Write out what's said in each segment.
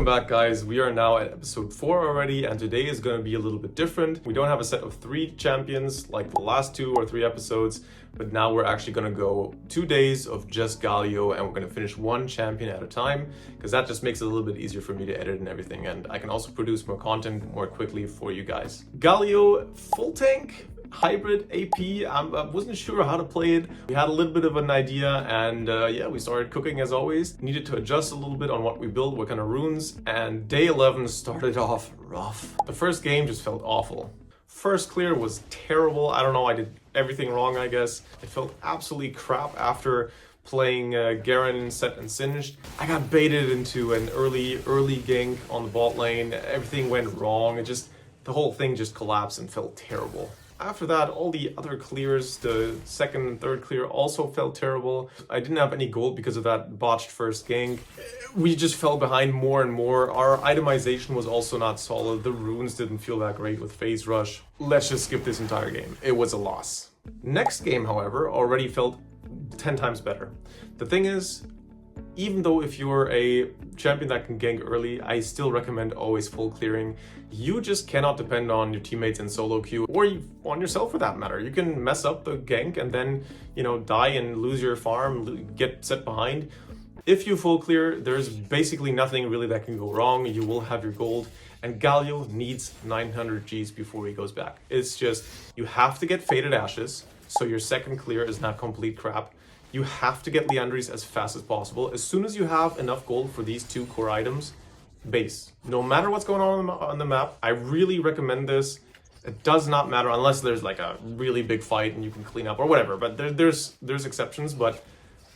back, guys. We are now at episode 4 already, and today is going to be a little bit different. We don't have a set of 3 champions like the last 2 or 3 episodes, but now we're actually going to go 2 days of just Galio, and we're going to finish 1 champion at a time, because that just makes it a little bit easier for me to edit and everything, and I can also produce more content more quickly for you guys. Galio, full tank, hybrid AP. I wasn't sure how to play it. We had a little bit of an idea, and yeah, we started cooking as always. Needed to adjust a little bit on what we built, what kind of runes, and day 11 started off rough. The first game just felt awful. First clear was terrible. I don't know, I did everything wrong, I guess. It felt absolutely crap after playing Garen, Set, and Singed. I got baited into an early gank on the bot lane. Everything went wrong. The whole thing just collapsed and felt terrible. After that, all the other clears, the second and third clear, also felt terrible. I didn't have any gold because of that botched first gank. We just fell behind more and more. Our itemization was also not solid. The runes didn't feel that great with phase rush. Let's just skip this entire game. It was a loss. Next game, however, already felt 10 times better. The thing is, even though if you're a champion that can gank early, I still recommend always full clearing. You just cannot depend on your teammates in solo queue, or on yourself for that matter. You can mess up the gank and then, die and lose your farm, get set behind. If you full clear, there's basically nothing really that can go wrong. You will have your gold, and Galio needs 900 Gs before he goes back. It's just, you have to get Faded Ashes, so your second clear is not complete crap. You have to get Liandry's as fast as possible. As soon as you have enough gold for these 2 core items, base. No matter what's going on the map, I really recommend this. It does not matter unless there's like a really big fight and you can clean up or whatever, but there's exceptions, but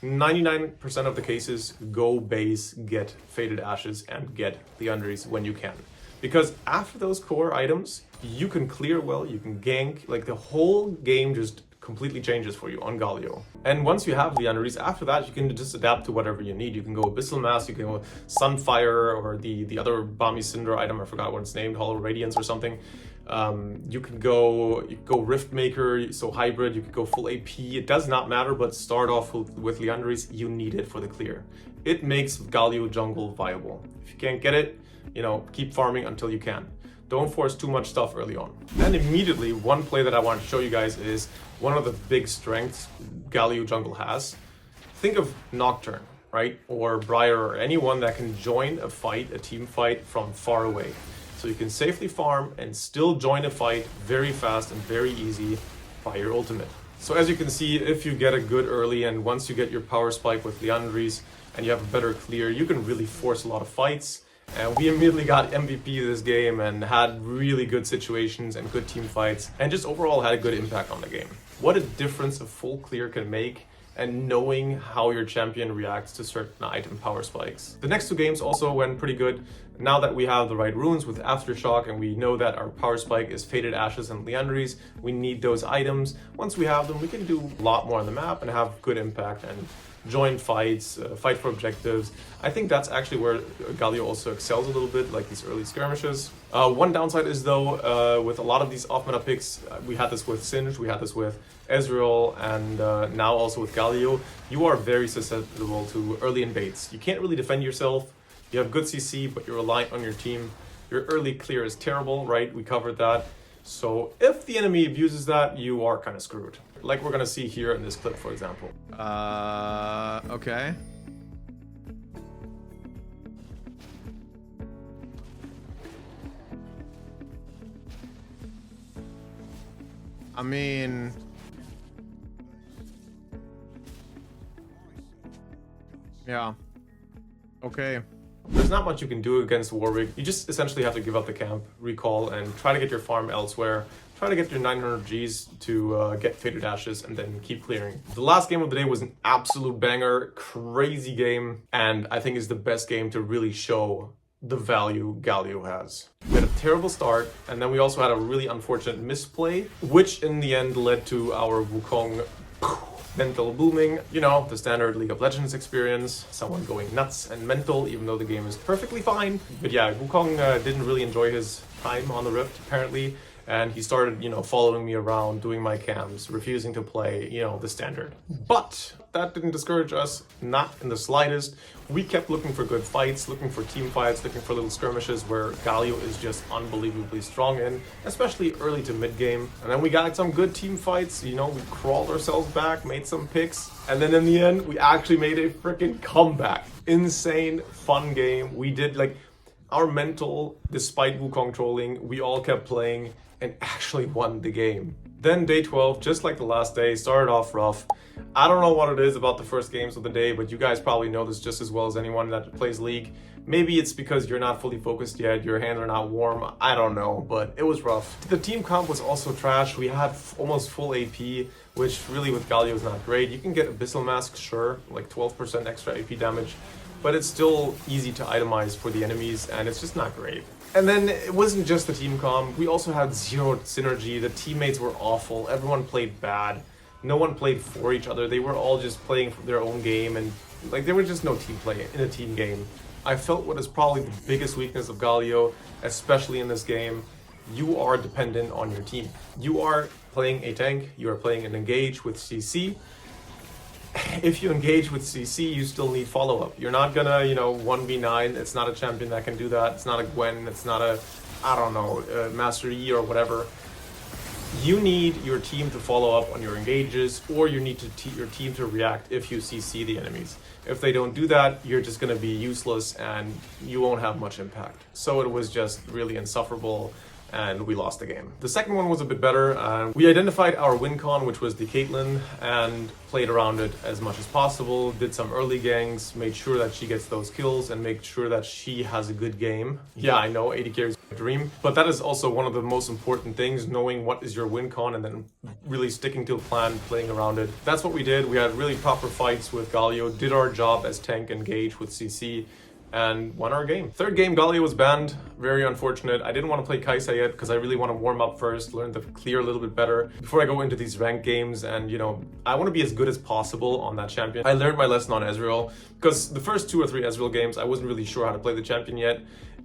99% of the cases, go base, get Faded Ashes, and get Liandry's when you can. Because after those core items, you can clear well, you can gank, like the whole game just completely changes for you on Galio. And once you have the Liandry's, after that you can just adapt to whatever you need. You can go Abyssal Mass, you can go Sunfire, or the other Bami Cinder item, I forgot what it's named, Hollow Radiance or something. You can go Rift Maker, so hybrid, you could go full AP. It does not matter, but start off with Liandry's. You need it for the clear. It makes Galio jungle viable. If you can't get it, keep farming until you can. Don't force too much stuff early on. And immediately, one play that I want to show you guys is one of the big strengths Galio jungle has. Think of Nocturne, right? Or Briar, or anyone that can join a fight, a team fight, from far away. So you can safely farm and still join a fight very fast and very easy by your ultimate. So as you can see, if you get a good early, and once you get your power spike with Liandry's and you have a better clear, you can really force a lot of fights. And we immediately got MVP this game and had really good situations and good team fights, and just overall had a good impact on the game. What a difference a full clear can make, and knowing how your champion reacts to certain item power spikes. The next 2 games also went pretty good. Now that we have the right runes with Aftershock, and we know that our power spike is Faded Ashes and Liandry's, we need those items. Once we have them, we can do a lot more on the map and have good impact and join fights, fight for objectives. I think that's actually where Galio also excels a little bit, like these early skirmishes. One downside is though, with a lot of these off-meta picks, we had this with Singed, we had this with Ezreal, and now also with Galio, you are very susceptible to early invades. You can't really defend yourself. You have good CC, but you're reliant on your team. Your early clear is terrible, right? We covered that. So if the enemy abuses that, you are kind of screwed. Like we're gonna see here in this clip, for example. Okay. I mean, yeah. Okay. There's not much you can do against Warwick. You just essentially have to give up the camp, recall, and try to get your farm elsewhere. Try to get your 900 Gs to get Faded Ashes, and then keep clearing. The last game of the day was an absolute banger, crazy game, and I think is the best game to really show the value Galio has. We had a terrible start, and then we also had a really unfortunate misplay, which in the end led to our Wukong mental booming. The standard League of Legends experience, someone going nuts and mental, even though the game is perfectly fine. But yeah, Wukong didn't really enjoy his time on the Rift, apparently, and he started, following me around, doing my cams, refusing to play, the standard. But that didn't discourage us, not in the slightest. We kept looking for good fights, looking for team fights, looking for little skirmishes where Galio is just unbelievably strong in, especially early to mid game. And then we got some good team fights, we crawled ourselves back, made some picks, and then in the end, we actually made a freaking comeback. Insane, fun game. We did our mental, despite Wukong trolling, we all kept playing and actually won the game. Then day 12, just like the last day, started off rough. I don't know what it is about the first games of the day, but you guys probably know this just as well as anyone that plays League. Maybe it's because you're not fully focused yet, your hands are not warm, I don't know, but it was rough. The team comp was also trash. We had almost full AP, which really with Galio is not great. You can get Abyssal Mask, sure, 12% extra AP damage, but it's still easy to itemize for the enemies, and it's just not great. And then it wasn't just the team comp, we also had zero synergy. The teammates were awful, everyone played bad. No one played for each other, they were all just playing for their own game, and there was just no team play in a team game. I felt what is probably the biggest weakness of Galio, especially in this game. You are dependent on your team. You are playing a tank, you are playing an engage with CC. If you engage with CC, you still need follow-up. You're not gonna, 1v9. It's not a champion that can do that. It's not a Gwen. It's not a, Master Yi or whatever. You need your team to follow up on your engages, or you need your team to react if you CC the enemies. If they don't do that, you're just gonna be useless and you won't have much impact. So it was just really insufferable, and we lost the game. The second one was a bit better. We identified our win con, which was the Caitlyn, and played around it as much as possible, did some early ganks, made sure that she gets those kills, and make sure that she has a good game. Yeah, I know, 80 carries is a dream, but that is also one of the most important things, knowing what is your win con and then really sticking to a plan, playing around it. That's what we did. We had really proper fights with Galio, did our job as tank engage with CC, and won our game. Third game, Galio was banned. Very unfortunate. I didn't want to play Kai'Sa yet because I really want to warm up first, learn the clear a little bit better before I go into these ranked games, and I want to be as good as possible on that champion. I learned my lesson on Ezreal because the first 2 or 3 Ezreal games I wasn't really sure how to play the champion yet,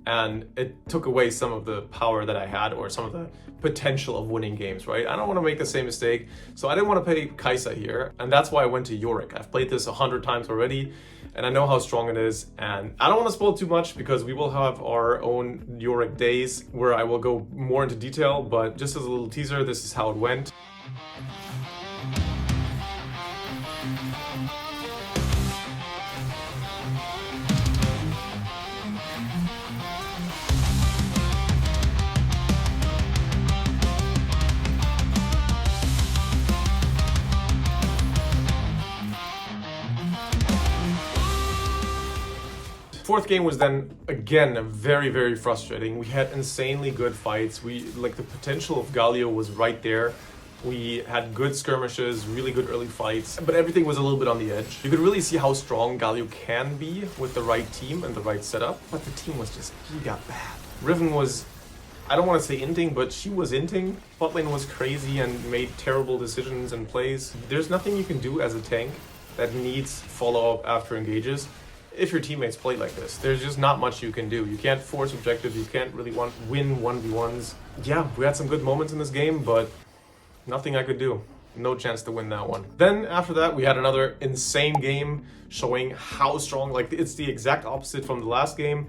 and it took away some of the power that I had, or some of the potential of winning games, right? I don't want to make the same mistake, so I didn't want to play Kai'Sa here, and that's why I went to Yorick. I've played this 100 times already, and I know how strong it is, and I don't want to spoil too much because we will have our own Yorick days where I will go more into detail, but just as a little teaser, this is how it went. Fourth game was then, again, very, very frustrating. We had insanely good fights. The potential of Galio was right there. We had good skirmishes, really good early fights, but everything was a little bit on the edge. You could really see how strong Galio can be with the right team and the right setup, but the team was just giga bad. Riven was, I don't want to say inting, but she was inting. Botlane was crazy and made terrible decisions and plays. There's nothing you can do as a tank that needs follow-up after engages. If your teammates play like this, there's just not much you can do. You can't force objectives, you can't really win 1v1s. Yeah, we had some good moments in this game, but nothing I could do. No chance to win that one. Then after that, we had another insane game showing how strong, it's the exact opposite from the last game.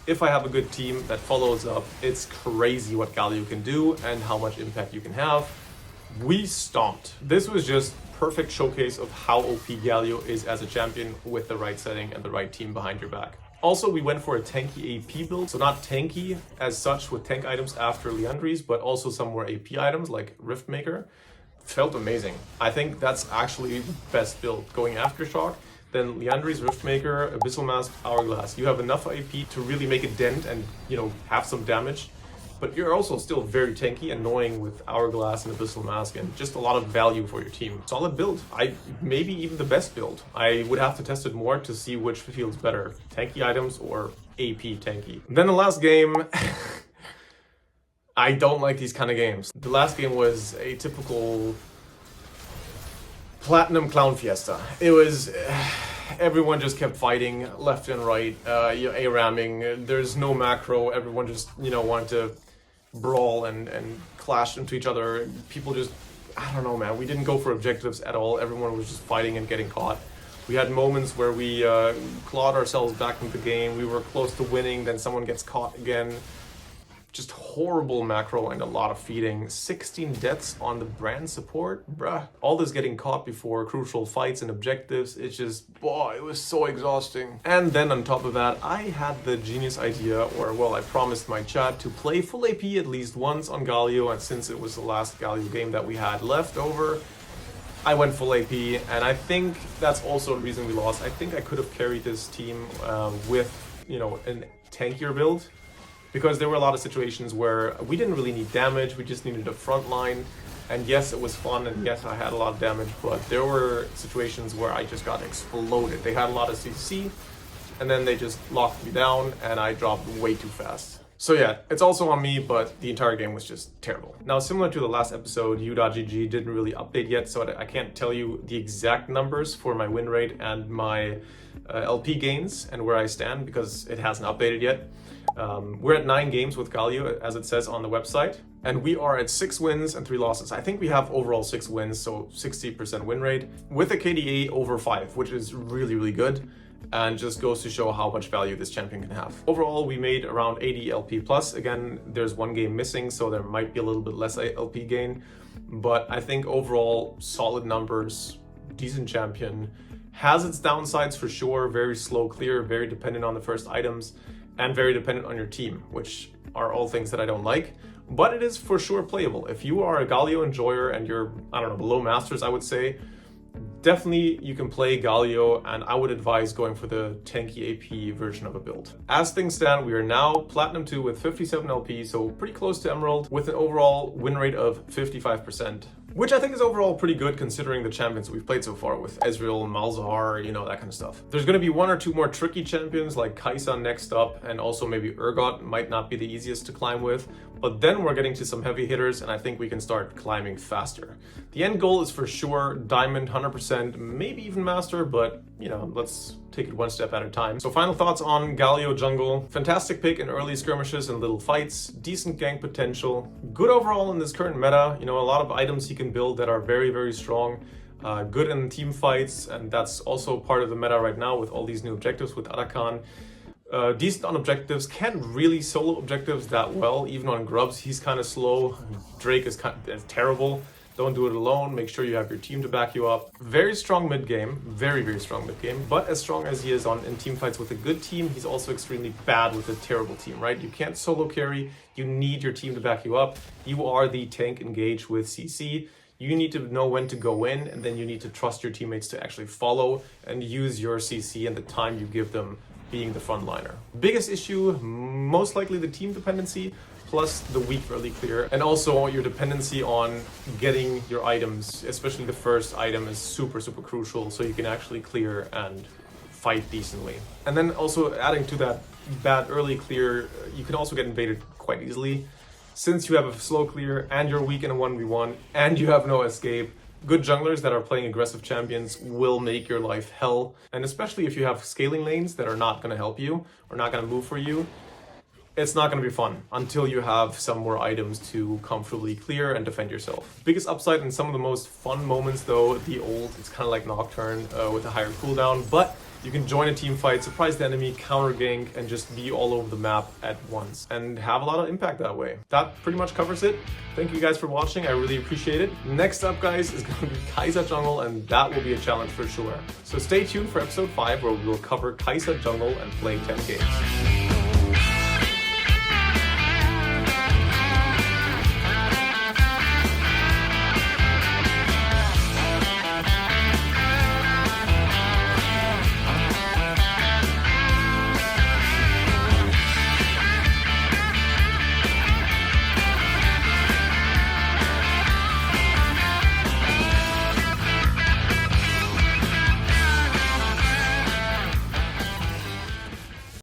If I have a good team that follows up, it's crazy what Galio can do and how much impact you can have. We stomped. This was just perfect showcase of how OP Galio is as a champion with the right setting and the right team behind your back. Also, we went for a tanky AP build, so not tanky as such with tank items after Liandry's, but also some more AP items like Riftmaker. Felt amazing. I think that's actually the best build. Going Aftershock, then Liandry's Riftmaker, Abyssal Mask, Hourglass. You have enough AP to really make a dent and, have some damage. But you're also still very tanky, annoying with Hourglass and Abyssal Mask, and just a lot of value for your team. Solid build. Maybe even the best build. I would have to test it more to see which feels better, tanky items or AP tanky. Then the last game, I don't like these kind of games. The last game was a typical Platinum Clown Fiesta. It was... everyone just kept fighting left and right, A-ramming. There's no macro. Everyone just, wanted to brawl and clash into each other. People just, I don't know, man. We didn't go for objectives at all. Everyone was just fighting and getting caught. We had moments where we clawed ourselves back into the game. We were close to winning, then someone gets caught again. Just horrible macro and a lot of feeding. 16 deaths on the brand support, bruh. All this getting caught before crucial fights and objectives. It's just, boy, it was so exhausting. And then on top of that, I had the genius idea, or well, I promised my chat to play full AP at least once on Galio, and since it was the last Galio game that we had left over, I went full AP, and I think that's also the reason we lost. I think I could have carried this team with, you know, a tankier build, because there were a lot of situations where we didn't really need damage, we just needed a front line. And yes, it was fun, and yes, I had a lot of damage, but there were situations where I just got exploded. They had a lot of CC, and then they just locked me down, and I dropped way too fast. So yeah, it's also on me, but the entire game was just terrible. Now, similar to the last episode, U.GG didn't really update yet, so I can't tell you the exact numbers for my win rate and my LP gains and where I stand, because it hasn't updated yet. We're at 9 games with Galio, as it says on the website, and we are at 6 wins and 3 losses. I think we have overall 6 wins, so 60% win rate, with a KDA over 5, which is really, really good, and just goes to show how much value this champion can have. Overall, we made around 80 LP plus. Again, there's 1 game missing, so there might be a little bit less LP gain, but I think overall, solid numbers, decent champion. Has its downsides for sure, very slow clear, very dependent on the first items, and very dependent on your team, which are all things that I don't like, but it is for sure playable. If you are a Galio enjoyer and you're, I don't know, below Masters, I would say, definitely you can play Galio, and I would advise going for the tanky AP version of a build. As things stand, we are now Platinum 2 with 57 LP, so pretty close to Emerald, with an overall win rate of 55%. Which I think is overall pretty good considering the champions we've played so far with Ezreal, Malzahar, you know, that kind of stuff. There's going to be 1 or 2 more tricky champions like Kai'Sa next up, and also maybe Urgot might not be the easiest to climb with, but then we're getting to some heavy hitters, and I think we can start climbing faster. The end goal is for sure Diamond 100%, maybe even Master, but you know, let's take it one step at a time. So final thoughts on Galio Jungle. Fantastic pick in early skirmishes and little fights, decent gank potential, good overall in this current meta, you know, a lot of items you can build that are very, very strong, good in team fights, and that's also part of the meta right now with all these new objectives with Arakan. Decent on objectives, can't really solo objectives that well, even on grubs he's kind of slow. Drake is terrible. Don't do it alone, make sure you have your team to back you up. Very strong mid game, very, very strong mid game, but as strong as he is in team fights with a good team, he's also extremely bad with a terrible team, right? You can't solo carry, you need your team to back you up. You are the tank engaged with CC. You need to know when to go in, and then you need to trust your teammates to actually follow and use your CC and the time you give them being the frontliner. Biggest issue, most likely the team dependency, plus the weak early clear, and also your dependency on getting your items, especially the first item is super, super crucial, so you can actually clear and fight decently. And then also adding to that bad early clear, you can also get invaded quite easily. Since you have a slow clear and you're weak in a 1v1 and you have no escape, good junglers that are playing aggressive champions will make your life hell. And especially if you have scaling lanes that are not going to help you or not going to move for you, it's not going to be fun until you have some more items to comfortably clear and defend yourself. Biggest upside in some of the most fun moments though, the ult, it's kind of like Nocturne with a higher cooldown, but you can join a team fight, surprise the enemy, counter gank, and just be all over the map at once and have a lot of impact that way. That pretty much covers it. Thank you guys for watching, I really appreciate it. Next up, guys, is going to be Kai'Sa Jungle, and that will be a challenge for sure. So stay tuned for episode 5 where we will cover Kai'Sa Jungle and play 10 games.